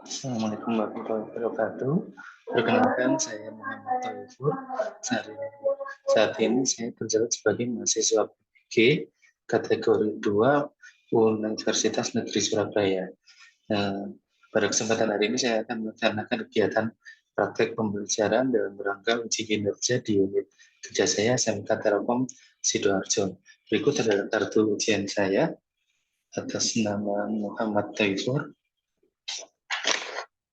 Assalamualaikum warahmatullahi wabarakatuh. Perkenalkan, saya Muhammad Taufur. Saat ini saya berjabat sebagai mahasiswa PG kategori 2 Universitas Negeri Surabaya. Pada kesempatan hari ini saya akan melaksanakan kegiatan praktek pembelajaran dalam rangka uji kinerja di unit kerja saya SMK Telkom Sidoarjo. Berikut adalah kartu ujian saya atas nama Muhammad Taufur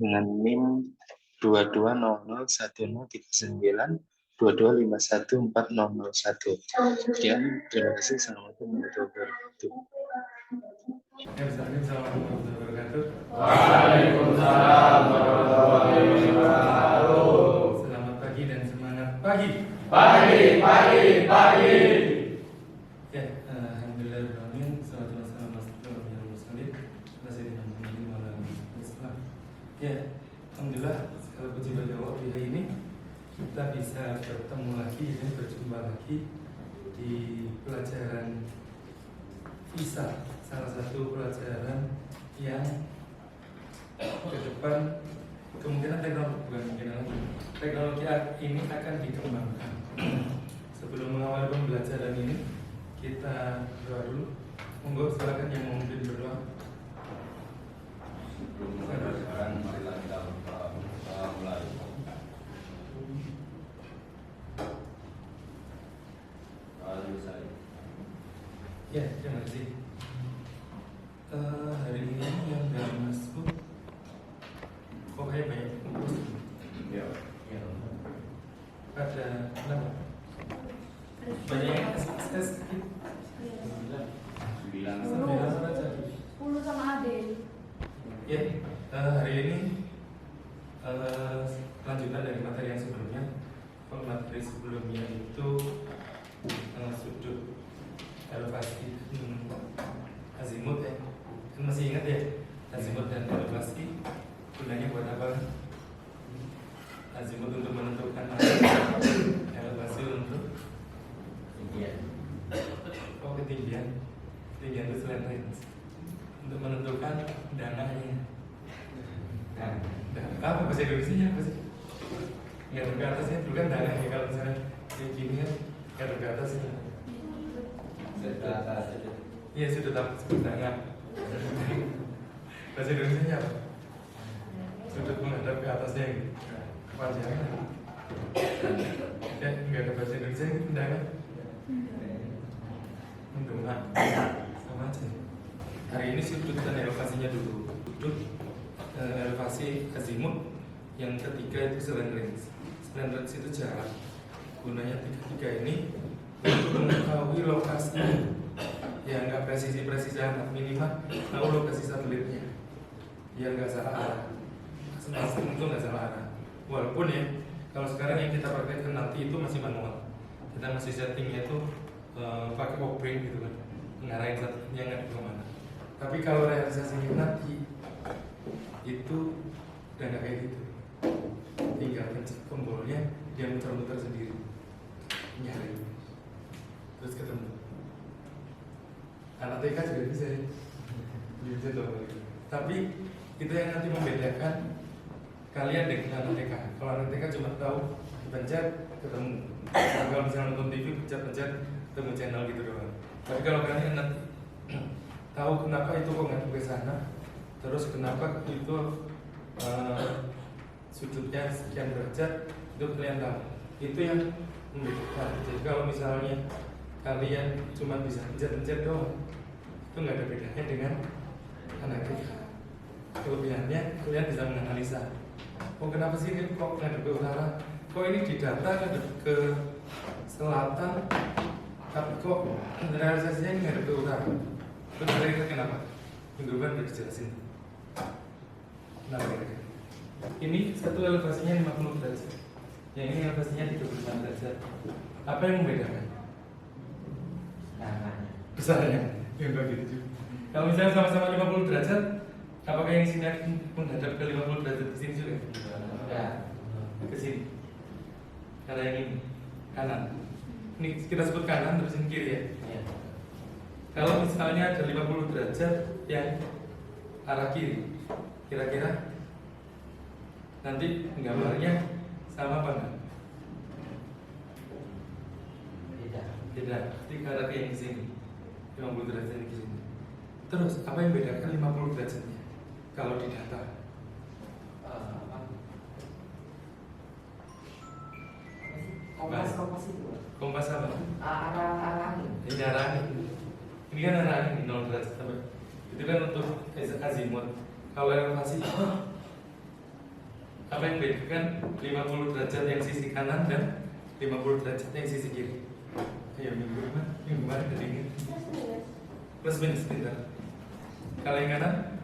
dengan NIM 22010392251401. Sekian, terima kasih. Assalamualaikum warahmatullahi wabarakatuh. Assalamualaikum warahmatullahi wabarakatuh. Waalaikumsalam warahmatullahi wabarakatuh. Selamat pagi dan semangat pagi. Pagi. Ya, alhamdulillah. Salatu wassalamu ala asyrofil mursalin sayyidina Muhammadin wa ala alihi wasallam. Ya, alhamdulillah segala puji bagi Allah di hari ini kita bisa bertemu lagi dan berjumpa lagi di pelajaran FISA, salah satu pelajaran yang ke depan kemungkinan teknologi ini akan dikembangkan. Sebelum mengawali pembelajaran ini, kita berdoa dulu. Monggo silakan yang mau memimpin berdoa. Sebelum pembelajaran, marilah kita mulai. Ya, terima kasih. Hari ini yang nggak masuk, kok kayak banyak kumpul? Ya. Ada berapa? Banyak yang SSS. 9. Saja. 10 sama Ade. Ya, hari ini lanjutan dari materi yang sebelumnya. Kalau materi sebelumnya itu sudut elevasi azimut ya, kan masih ingat ya, azimut dan elevasi gunanya buat apa? Azimut untuk menentukan arah, elevasi untuk ketinggian itu selain untuk menentukan dananya. Apa bahasa Indonesia apa sih? Nggak ke atasnya dulu kan dana ya, kalau misalnya kayak gini kan nggak ke atas ya. Iya sudah tahu sebut dana. Bahasa Indonesia apa? Sudut menghadap ke atasnya gitu. Kepanjangan. Ya nggak ada bahasa Indonesia itu dana. Mendungan sama aja. Hari ini sudut dan elevasinya dulu. Sudut elevasi azimut, yang ketiga itu slant range. Slant range itu jarak. Gunanya tiga ini untuk mengetahui lokasi yang nggak presisi amat, minimal tahu lokasi satelitnya biar nggak salah arah. Tentu nggak salah arah. Walaupun ya kalau sekarang yang kita praktekkan nanti itu masih manual. Kita masih settingnya itu pakai opering gitu kan, ngarahin satelitnya nggak kemana. Tapi kalau realisasinya nanti itu udah nggak kayak gitu, tinggal pencet tombolnya dia muter-muter sendiri nyari terus ketemu. Anak TK juga bisa ya, bisa tombol. Tapi itu yang nanti membedakan kalian dengan anak TK. Kalau anak TK cuma tahu pencet ketemu, kalau misalnya nonton TV pencet ketemu channel gitu doang. Tapi kalau kalian nanti tahu kenapa itu kok nggak ke sana, terus kenapa itu sudutnya sekian derajat, itu kalian tahu. Itu yang membedakan. Jadi kalau misalnya kalian cuma bisa pencet doang, itu nggak ada bedanya dengan anak kita. Kelebihannya kalian bisa menganalisa. Oh kenapa sih ini kok ngadep ke utara? Kok ini di data ngadep ke selatan, tapi kok realisasinya ini ngadep ke utara? Itu kira-kira kenapa? Minggu depan udah dijelasin. Nah, ini satu elevasinya 50 derajat, yang ini elevasinya 35 derajat. Apa yang membedakan? Besarnya. Ya enggak gitu juga. Kalau misalnya sama-sama 50 derajat, apakah yang sini menghadap ke 50 derajat ke sini juga? Ya. Ke sini. Karena yang ini kanan. Ini kita sebut kanan terus ini kiri ya. Kalau misalnya ada 50 derajat yang arah kiri, kira-kira Nanti gambarnya sama apa enggak? Beda. Jadi karena yang di sini 50 derajat yang di sini. Terus apa yang bedakan 50 derajatnya? Kalau di data kompas itu kompas apa? arah angin. Ini arah angin. Ini kan arah angin 0 derajat sampai. Itu kan untuk azimut. Kalau elevasi apa yang bedakan 50 derajat yang sisi kanan dan 50 derajat yang sisi kiri? Ayo minggu kemarin tadi ingat. Plus minus pintar. Kalau yang kanan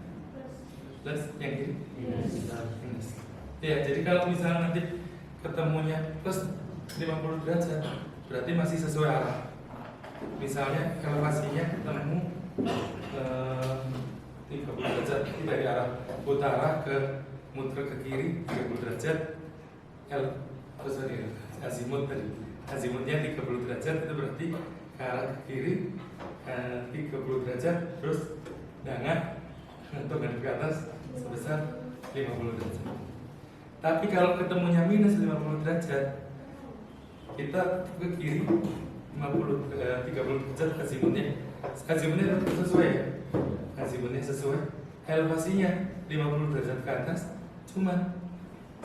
plus yang kiri minus. Ya, jadi kalau misalnya nanti ketemunya plus 50 derajat berarti masih sesuai arah. Misalnya elevasinya ketemu 30 derajat dari arah utara ke muter ke kiri 30 derajat. Azimut tadi. Azimutnya 30 derajat itu berarti ke arah ke kiri 30 derajat terus dengan ke atas sebesar 50 derajat. Tapi kalau ketemunya minus 50 derajat kita ke kiri 30 derajat azimutnya sesuai ya? Azimutnya sesuai, elevasinya 50 derajat ke atas, cuman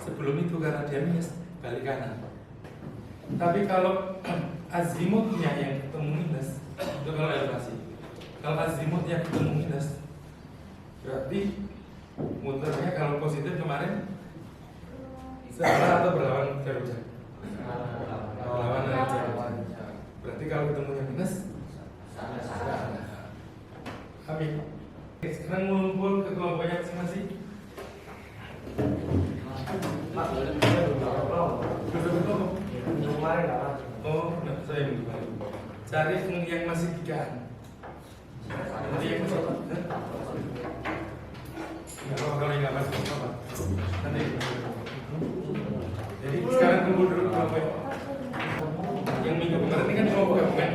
sebelum itu karena dia minus balik kanan. Tapi kalau azimutnya yang ketemu minus itu kalau elevasi. Kalau azimutnya ketemu minus berarti muternya kalau positif kemarin searah atau berlawan jarak jauh? Berlawan dari jarak jauh. Berarti kalau ketemunya minus Amin. Sekarang ngumpul ke kelompoknya masing-masing. Oh, saya yang kemarin. Cari yang masih tigaan. Nanti yang masuk. Kalau yang nggak masuk apa? Nanti. Jadi sekarang kumpul dulu kelompok. Yang minggu kemarin ini kan kelompok gabungan.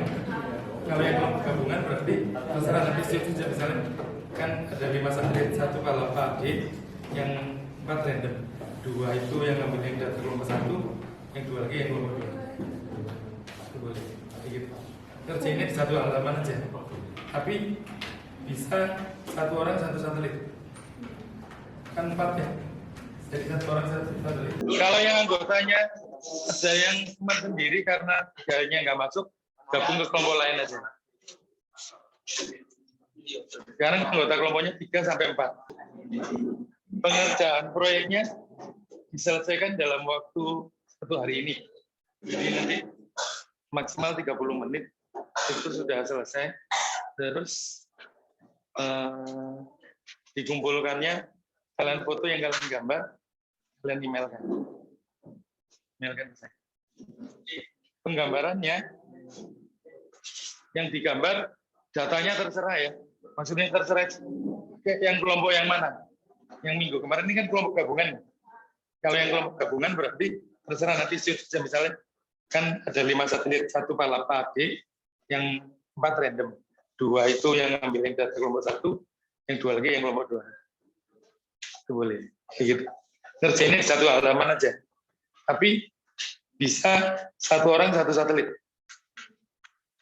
Kalau yang kelompok gabungan berarti terserah nanti situ misalnya kan ada 5 satelit, 1 Palapa D, yang 4 random. 2 itu yang ngambil yang dari kelompok 1, yang 2 lagi yang kelompok 2. Itu boleh, kayak gitu. Kerjainnya di satu halaman aja. Tapi bisa 1 orang 1 satelit. Kan 4 ya. Jadi 1 orang 1 satelit. Kalau yang anggotanya ada yang cuma sendiri karena tiganya nggak masuk, gabung ke kelompok lain aja. Sekarang anggota kelompoknya 3 sampai 4. Pengerjaan proyeknya diselesaikan dalam waktu 1 hari ini. Jadi nanti maksimal 30 menit itu sudah selesai. Terus dikumpulkannya, kalian foto yang kalian gambar, kalian emailkan. Emailkan saya. Penggambarannya yang digambar datanya terserah ya. Maksudnya terserah yang kelompok yang mana? Yang minggu kemarin ini kan kelompok gabungan. Kalau yang kelompok gabungan berarti terserah nanti misalnya kan ada 5 satelit, 1 Palapa D, yang 4 random. 2 itu yang ambil yang dari kelompok 1, yang 2 lagi yang kelompok 2. Itu boleh. Gitu. Ngerjainnya 1 halaman aja. Tapi bisa 1 orang 1 satelit.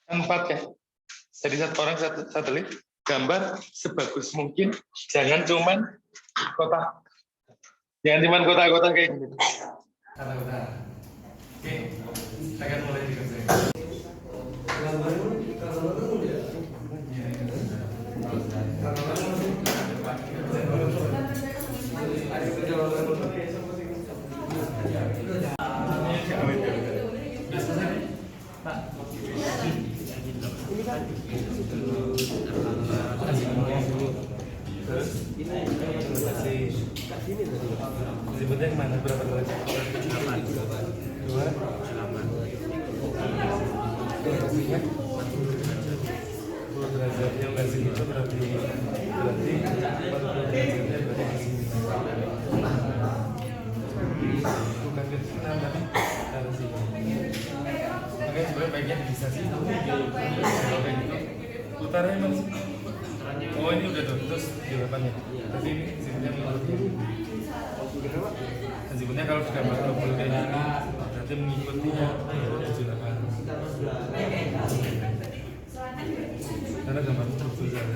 4 ya. Jadi 1 orang 1 satelit, gambar sebagus mungkin, jangan cuman kotak. Jangan cuman kotak-kotak kayak gitu. Kotak-kotak. Oke, kita akan mulai dikerjakan. Sebutnya kemana? Berapa derajat? 2? 8. Elevasinya 10 derajat. Yang nggak sini itu berarti 40 derajatnya berarti di sini. Bukan ke sini, tapi dari sini. Makanya sebenarnya baiknya bisa sih. Putarnya emang sih. Oh ini udah terus di depannya. Tapi ini sebenarnya menurut Tentunya kalau sudah double kayak gini, berarti mengikutinya 78. Karena gambar double saja.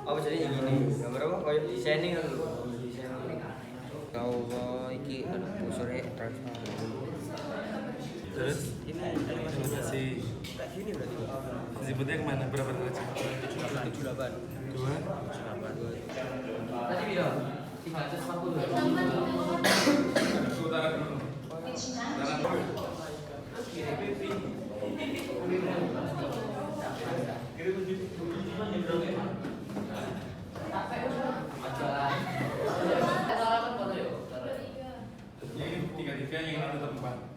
Oh jadi yang gini, gambar apa? Kayak desainnya kan lho. Kau iki sore transfer. Terus ini masih Sini berarti. sebutnya kemana? Berapa derajat? 78. 2. Tadi bilang 340. Utara dulu. Tiga yang ini tetap 4.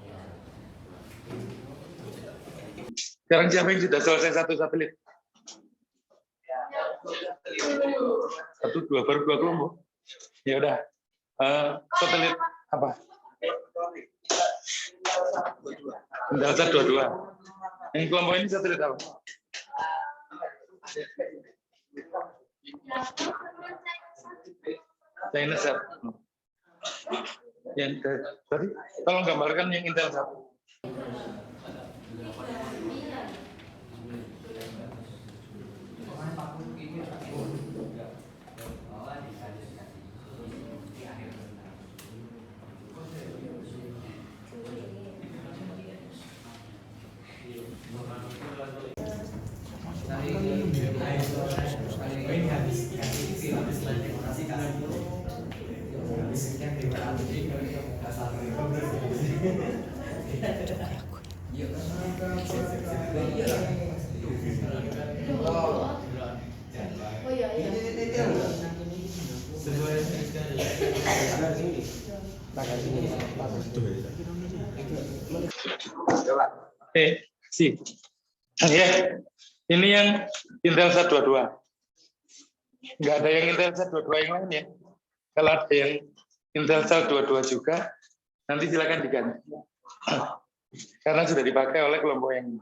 Sekarang siapa yang sudah selesai satu satelit? 1, 2, baru 2 kelompok. Ya udah. Satelit apa? Intelsat 22. Yang kelompok ini satelit apa? Chinasat. Yang tadi tolong gambarkan yang Intelsat. Oh iya iya. Si. Ya. Ini yang Intelsat 22. Nggak ada yang Intelsat 22 yang lain ya. Kalau ada yang Intelsat 22 juga, nanti silakan diganti. Karena sudah dipakai oleh kelompok yang ini.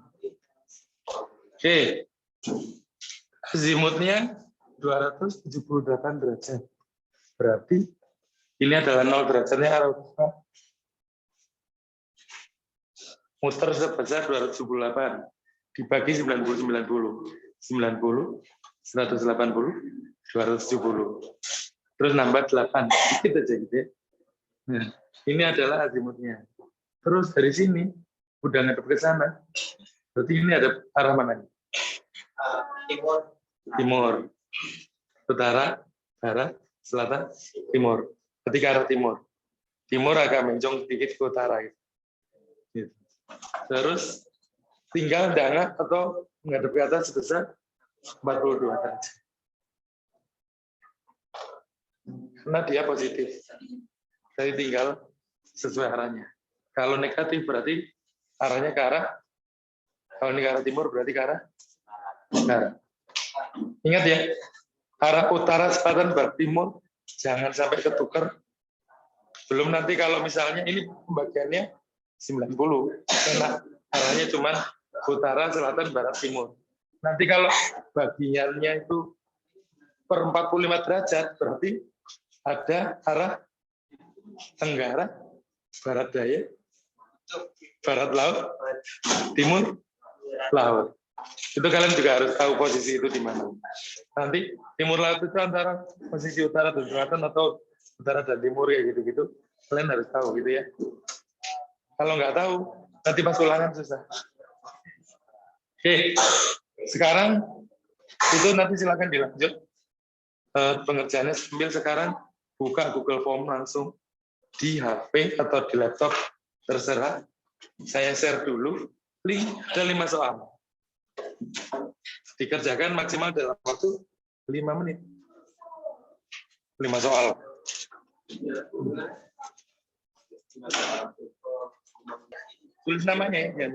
Oke. Azimutnya 278 derajat. Berarti ini adalah 0 derajatnya arah utara. Muter sebesar 278 dibagi 90 90 90 180 270. Terus nambah 8 dikit aja gitu ya. Nah, ini adalah azimutnya. Terus dari sini udah ngadep ke sana. Berarti ini ada arah mana? Timur. Utara, barat, selatan, timur. Ketika arah timur. Timur agak menjong sedikit ke utara gitu. Terus tinggal dangak atau menghadap ke atas sebesar 42 derajat. Karena dia positif. Jadi tinggal sesuai arahnya. Kalau negatif berarti arahnya ke arah, kalau ini ke arah timur berarti ke arah barat. Ingat ya, arah utara, selatan, barat, timur jangan sampai ketukar. Belum nanti kalau misalnya ini pembagiannya 90, karena arahnya cuma utara, selatan, barat, timur. Nanti kalau bagiannya itu per 45 derajat, berarti ada arah tenggara, barat daya, barat laut, timur laut. Itu kalian juga harus tahu posisi itu di mana. Nanti timur laut itu antara posisi utara dan selatan atau utara dan timur ya gitu-gitu. Kalian harus tahu gitu ya. Kalau nggak tahu, nanti pas ulangan susah. Oke, sekarang itu nanti silakan dilanjut pengerjaannya sambil sekarang buka Google Form langsung di HP atau di laptop terserah. Saya share dulu link, ada 5 soal. Dikerjakan maksimal dalam waktu 5 menit. 5 soal. Tulis namanya ya.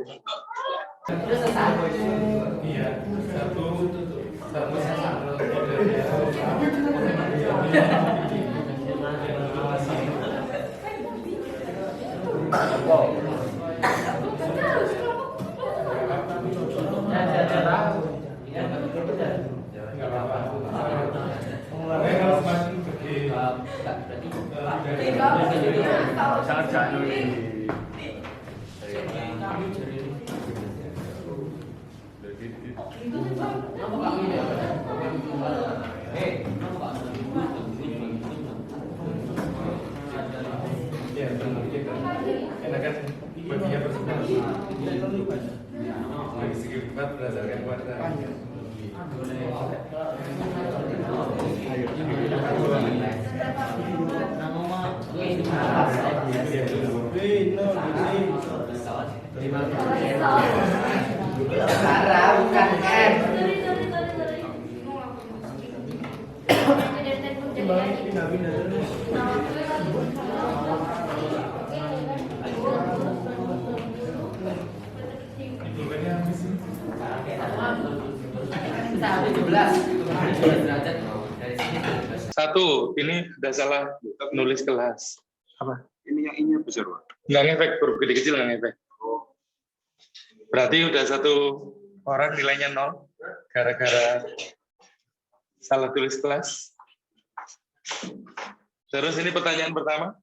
Iya, satu Enakan baginya bersebut. Dari segi empat berdasarkan warna. Hitungannya apa sih? 17 derajat dari sini. Satu, ini udah salah nulis kelas. Apa? Ini yang ini besar, Pak. Nggak ngefek, huruf gede kecil nggak ngefek. Berarti udah satu orang nilainya 0 gara-gara salah tulis kelas. Terus ini pertanyaan pertama.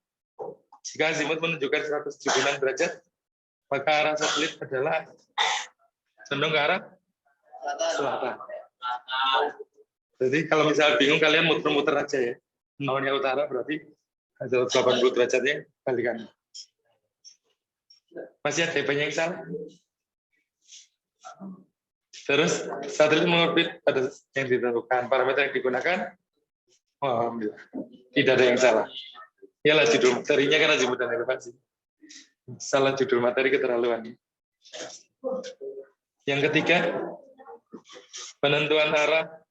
Jika azimut menunjukkan 176 derajat, maka arah satelit adalah condong ke arah selatan. Jadi kalau misalnya bingung kalian muter-muter aja ya. Nolnya utara berarti ada 80 derajatnya balikan. Masih ada banyak yang salah. Terus satelit mengorbit pada yang ditentukan, parameter yang digunakan. Oh, alhamdulillah. Tidak ada yang salah. Yalah judul materinya kan azimut dan elevasi. Salah judul materi keterlaluan. Yang ketiga, penentuan arah.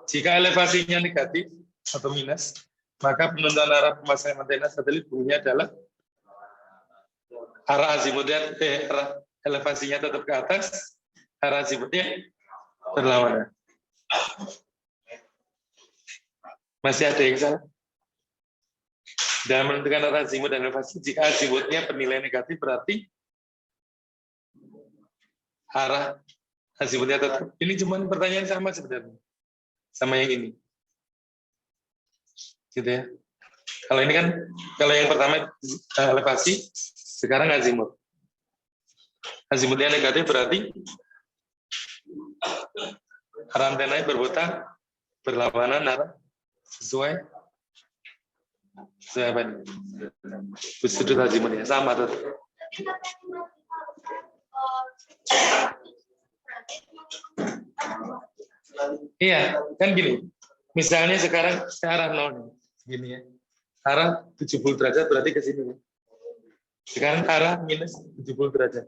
Jika elevasinya negatif atau minus, maka penentuan arah pemasangan antena satelit bunyinya adalah arah azimutnya, arah elevasinya tetap ke atas, arah azimutnya berlawanan. Masih ada yang salah? Dalam menentukan arah azimut dan elevasi, jika azimutnya penilaian negatif berarti arah azimutnya tetap. Ini cuma pertanyaan sama sebenarnya. Sama yang ini. Gitu ya. Kalau ini kan, kalau yang pertama elevasi, sekarang azimut. Azimutnya negatif berarti arah antenanya berputar berlawanan arah sesuai apa nih? Sudut azimutnya sama tuh. Iya, kan gini. Misalnya sekarang ke arah 0 gini ya. Arah 70 derajat berarti ke sini. Sekarang arah minus 70 derajat.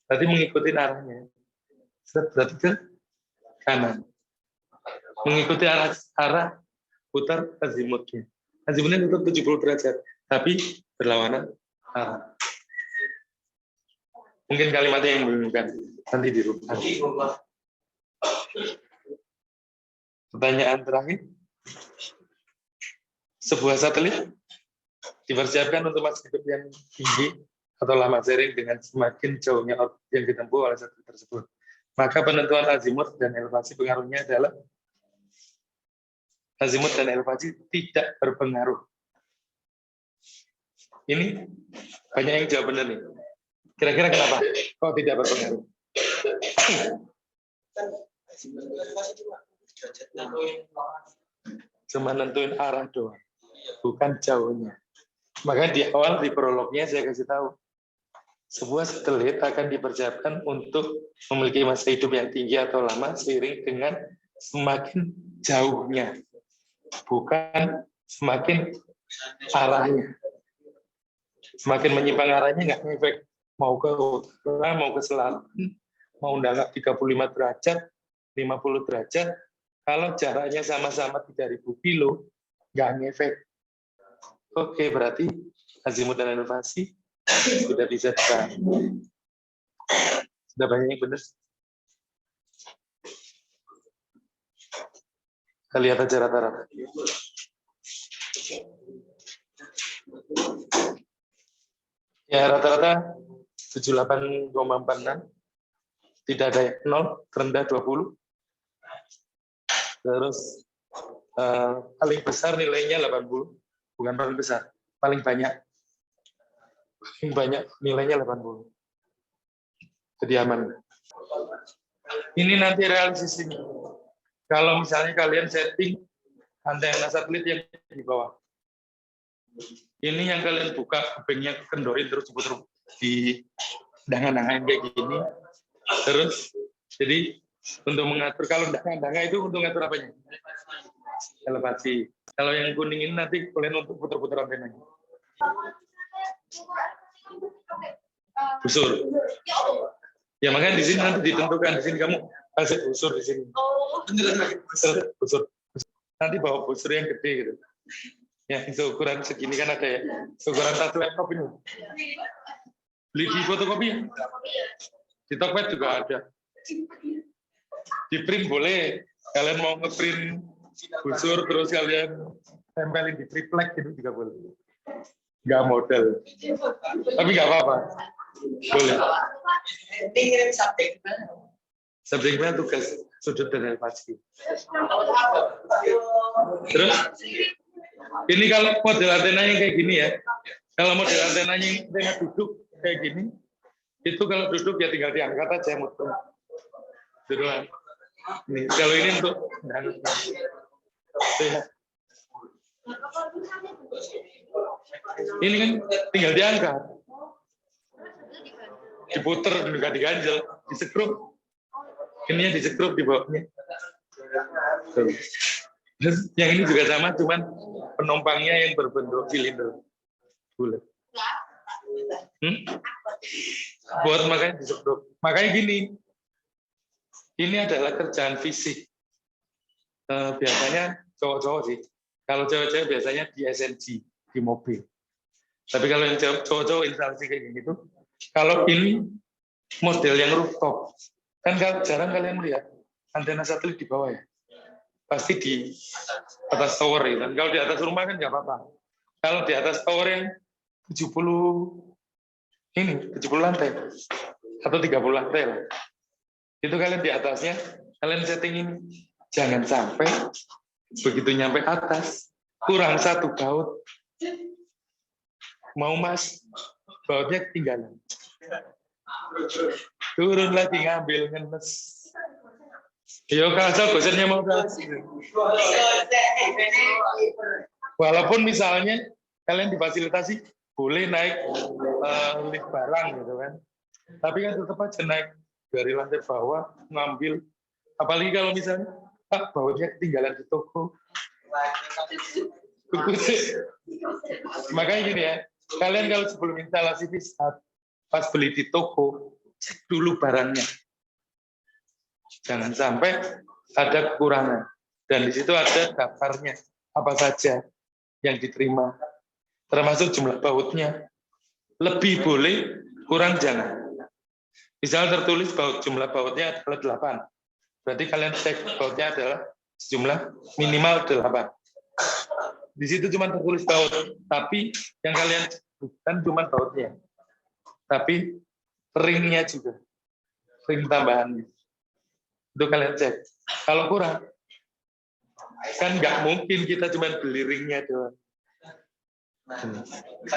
Berarti mengikuti arahnya. Berarti ke kanan. Mengikuti arah putar azimutnya. Azimutnya tetap 70 derajat, tapi berlawanan arah. Mungkin kalimatnya yang membingungkan. Nanti dirubah. Pertanyaan terakhir. Sebuah satelit dipersiapkan untuk masa hidup yang tinggi atau lama seiring dengan semakin jauhnya orbit yang ditempuh oleh satelit tersebut. Maka penentuan azimut dan elevasi pengaruhnya adalah azimut dan elevasi tidak berpengaruh. Ini banyak yang jawab benar nih. Kira-kira kenapa? Kok tidak berpengaruh? Cuma nentuin arah doang, bukan jauhnya. Maka di awal di prolognya saya kasih tahu, sebuah satelit akan dipersiapkan untuk memiliki masa hidup yang tinggi atau lama seiring dengan semakin jauhnya, bukan semakin arahnya. Semakin menyimpang arahnya nggak ngefek, mau ke utara, mau ke selatan, mau nangkap 35 derajat, 50 derajat, kalau jaraknya sama-sama 3.000 kilo, nggak ngefek. Oke, berarti azimut dan elevasi sudah bisa kita. Sudah banyak yang benar. Kita lihat aja rata-rata. Ya rata-rata 78,46. Tidak ada yang 0, terendah 20. Terus paling besar nilainya 80. Bukan paling besar, paling banyak. Paling banyak nilainya 80. Jadi aman. Ini nanti realisis ini. Kalau misalnya kalian setting antena satelit yang di bawah. Ini yang kalian buka, kupingnya kendorin terus puter di dangan-dangan kayak gini. Terus, jadi untuk mengatur, kalau dangan-dangan itu untuk mengatur apanya? Elevasi. Kalau yang kuning ini nanti kalian untuk putar-putar antenanya. Busur. Ya makanya di sini nanti ditentukan, di sini kamu kasih busur di sini. Busur. Nanti bawa busur yang gede gitu. Ya, itu ukuran segini kan ada ya. Ukuran tas laptop ini. Beli di fotokopi ya? Di Tokped juga ada. Di print boleh. Kalian mau ngeprint busur terus kalian tempelin di triplek gitu juga boleh. Nggak model. Tapi nggak apa-apa. Boleh. Subjeknya tugas sudut dan elevasi. Terus ini kalau model antenanya kayak gini ya. Kalau model antenanya antena duduk kayak gini, itu kalau duduk ya tinggal diangkat aja muter. Duluan. Nih, kalau ini untuk ini kan tinggal diangkat, diputer, nggak diganjel, disekrup. Ininya disekrup di bawahnya. Terus yang ini juga sama, cuman penumpangnya yang berbentuk silinder bulat. Buat makanya disekrup. Makanya gini, ini adalah kerjaan fisik. Biasanya cowok-cowok sih. Kalau cewek-cewek biasanya di SNG, di mobil. Tapi kalau yang cowok-cowok instalasi kayak gitu, kalau ini model yang rooftop, kan jarang kalian melihat antena satelit di bawah ya. Pasti di atas tower ya. Dan kalau di atas rumah kan nggak apa-apa. Kalau di atas tower yang 70 lantai atau 30 lantai lah. Itu kalian di atasnya, kalian settingin jangan sampai begitu nyampe atas kurang satu baut. Mau mas, bautnya ketinggalan. Turun lagi ngambil ngenes. Yo kasar bosannya mau kasih. Walaupun misalnya kalian difasilitasi boleh naik lift barang gitu kan. Tapi kan tetap aja naik dari lantai bawah ngambil. Apalagi kalau misalnya bautnya ketinggalan di toko. Makanya gini ya, kalian kalau sebelum instalasi bisa pas beli di toko cek dulu barangnya. Jangan sampai ada kekurangan. Dan di situ ada daftarnya apa saja yang diterima, termasuk jumlah bautnya. Lebih boleh, kurang jangan. Misal tertulis jumlah bautnya adalah 8. Berarti kalian cek bautnya adalah jumlah minimal 8. Di situ cuma tertulis baut, tapi yang kalian bukan cuma bautnya, tapi ringnya juga, ring tambahannya. Itu kalian cek. Kalau kurang, kan nggak mungkin kita cuma beli ringnya doang.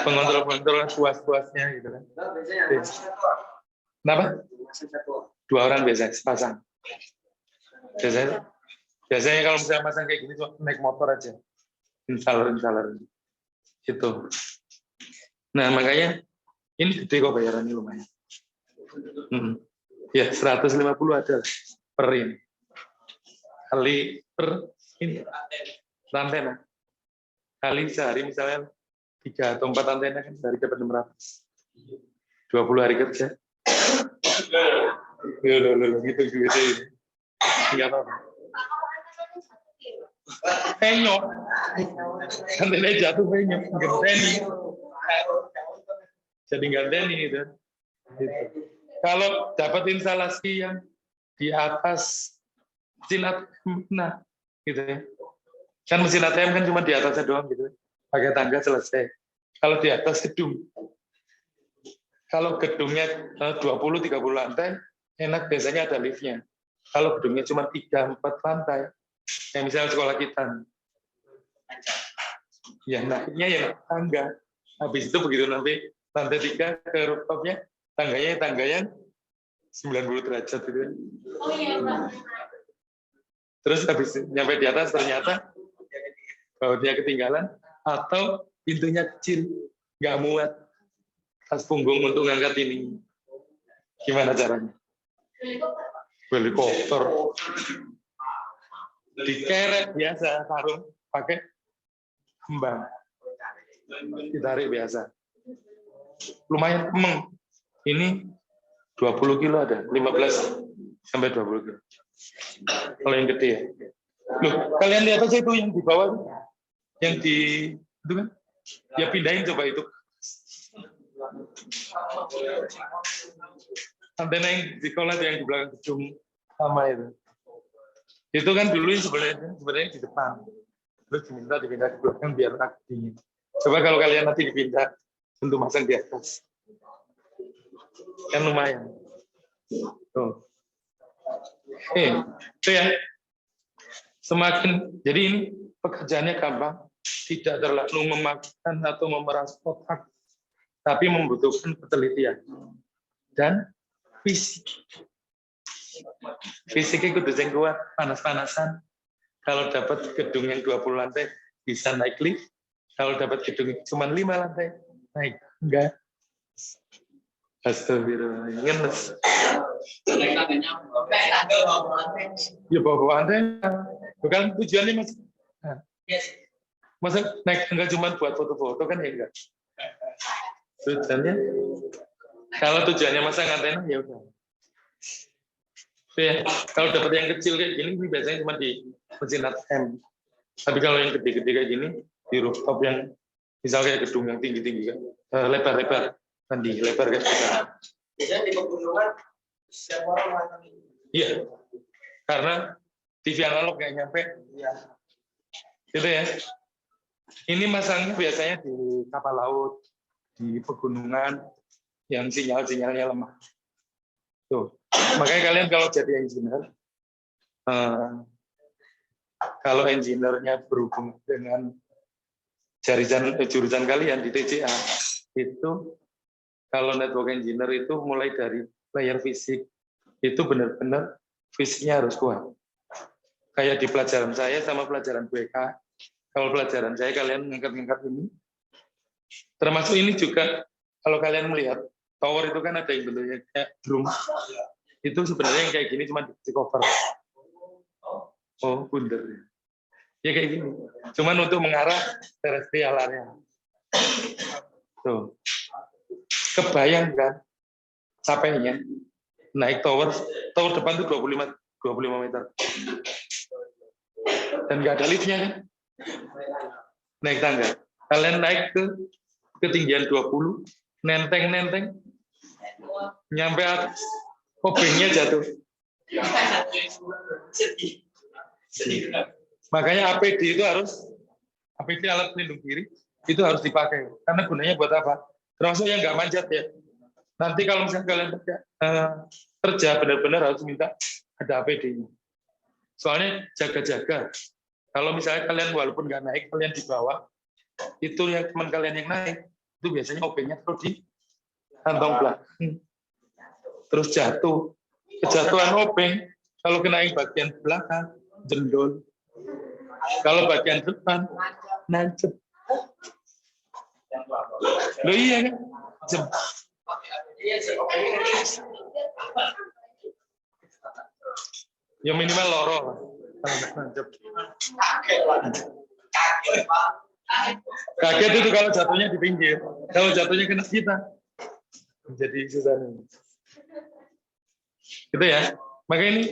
Pengontrol-pengontrol puas-puasnya gitu kan. Kenapa? 2 orang biasa sepasang. Biasanya kalau misalnya pasang kayak gini cuma naik motor aja. Installer gitu. Nah makanya ini gede kok bayarannya lumayan. Ya 150 ada per ini. Kali per ini antena. Kali sehari misalnya 3 atau 4 antena kan sehari dapat 600. 20 hari kerja. Gitu. Enggak apa-apa. Penyok. Antena jatuh penyok. Genteni. Jadi ganteni gitu. Kalau dapat instalasi yang di atas mesin ATM, gitu ya. Kan mesin ATM kan cuma di atasnya doang gitu. Pakai tangga selesai. Kalau di atas gedung, Kalau gedungnya 20-30 lantai, enak biasanya ada liftnya. Kalau gedungnya cuma 3-4 lantai, yang misalnya sekolah kita, ya naiknya ya tangga. Habis itu begitu nanti lantai 3 ke rooftopnya, tangga yang 90 derajat gitu. Oh iya, Pak. Terus habis nyampe di atas ternyata bautnya ketinggalan atau pintunya kecil, nggak muat tas punggung untuk ngangkat ini. Gimana caranya? Helikopter. Dikerek biasa, sarung pakai kembang. Ditarik biasa. Lumayan emeng. Ini 20 kilo ada, 15 sampai 20 kilo. Kalau yang gede ya. Loh, kalian lihat aja itu yang di bawah, yang di itu kan? Ya pindahin coba itu. Antena yang di sekolah yang di belakang gedung sama itu. Itu kan dulu sebenarnya di depan. Terus diminta dipindah ke belakang biar agak dingin. Coba kalau kalian nanti dipindah untuk masang di atas. Kan lumayan. Tuh. Itu ya. Semakin, jadi ini pekerjaannya gampang, tidak terlalu memakan atau memeras otak, tapi membutuhkan penelitian dan fisik. Fisiknya kudu sing kuat, panas-panasan. Kalau dapat gedung yang 20 lantai bisa naik lift. Kalau dapat gedung cuma 5 lantai naik enggak. Astagfirullah. Ngenes. Ya bawa lantai. Bukan tujuannya mas. Masa naik enggak cuma buat foto-foto kan ya enggak. Tujuannya kalau tujuannya masang antena ya udah. Ya, kalau dapat yang kecil kayak gini biasanya cuma di mesin ATM. Tapi kalau yang gede-gede kayak gini di rooftop yang misalnya kayak gedung yang tinggi-tinggi kan, lebar-lebar kan di lebar kayak kita. Biasanya di pegunungan setiap orang masang ini. Iya, karena TV analog nggak nyampe. Iya. Gitu ya. Ini masangnya biasanya di kapal laut, di pegunungan yang sinyal-sinyalnya lemah. Tuh. Makanya kalian kalau jadi engineer, kalau engineer-nya berhubung dengan jurusan kalian di TCA, itu kalau network engineer itu mulai dari layer fisik, itu benar-benar fisiknya harus kuat. Kayak di pelajaran saya sama pelajaran BK, kalau pelajaran saya kalian ngangkat-ngangkat ini, termasuk ini juga, kalau kalian melihat, tower itu kan ada yang bentuknya kayak drum. Itu sebenarnya yang kayak gini cuma di cover. Oh, bundar. Ya kayak gini. Cuman untuk mengarah terestrial area. Tuh. Kebayang kan capeknya naik tower depan itu 25 meter. Dan nggak ada liftnya kan? Naik tangga. Kalian naik ke ketinggian 20, nenteng, nyampe atas. Obengnya jatuh. Makanya APD itu alat pelindung diri, itu harus dipakai. Karena gunanya buat apa? Termasuk yang nggak manjat ya. Nanti kalau misalnya kalian kerja benar-benar harus minta ada APD-nya. Soalnya jaga-jaga. Kalau misalnya kalian walaupun nggak naik, kalian di bawah, itu yang teman kalian yang naik, itu biasanya obengnya terus di kantong belakang. Terus jatuh, kejatuhan obeng, kalau kena yang bagian belakang, jendol. Kalau bagian depan, nancep. Loh iya kan? Ya minimal loro lah. Nancep. Kaget itu kalau jatuhnya di pinggir. Kalau jatuhnya kena kita, jadi susah nih. Gitu ya. Makanya ini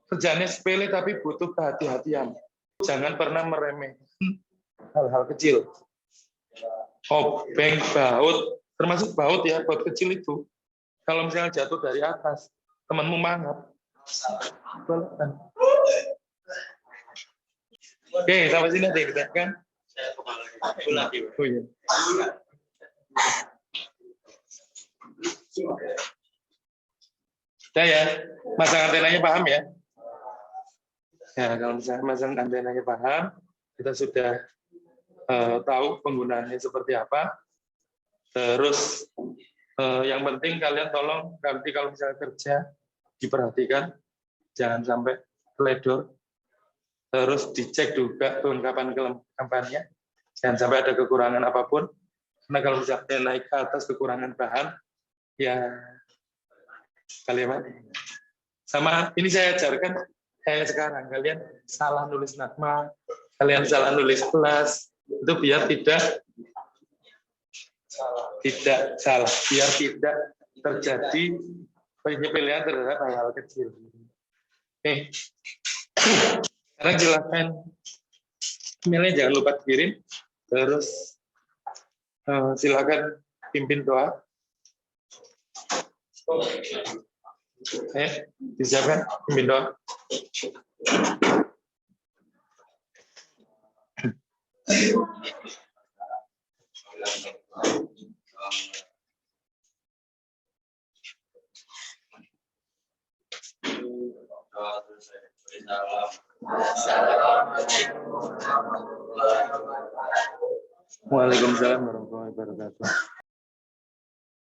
kerjaannya sepele tapi butuh kehati-hatian. Jangan pernah meremehkan hal-hal kecil. Obeng, baut, termasuk baut ya, baut kecil itu. Kalau misalnya jatuh dari atas, temanmu mangap. Oke, sampai sini ada kita kan? Oh, iya. Sudah ya, masang antenanya paham ya? Ya, kalau misalnya masang antenanya paham, kita sudah tahu penggunaannya seperti apa. Terus yang penting kalian tolong nanti kalau misalnya kerja diperhatikan, jangan sampai teledor. Terus dicek juga kelengkapannya, jangan sampai ada kekurangan apapun. Karena kalau misalnya naik ke atas kekurangan bahan, ya kalian sama ini saya ajarkan kayak sekarang kalian salah nulis nakma, kalian salah nulis plus itu biar tidak salah, biar tidak terjadi penyepelean terhadap hal-hal kecil. Oke, sekarang silakan emailnya jangan lupa kirim, terus silakan pimpin doa. Disiapkan pimpin doa. Waalaikumsalam warahmatullahi wabarakatuh.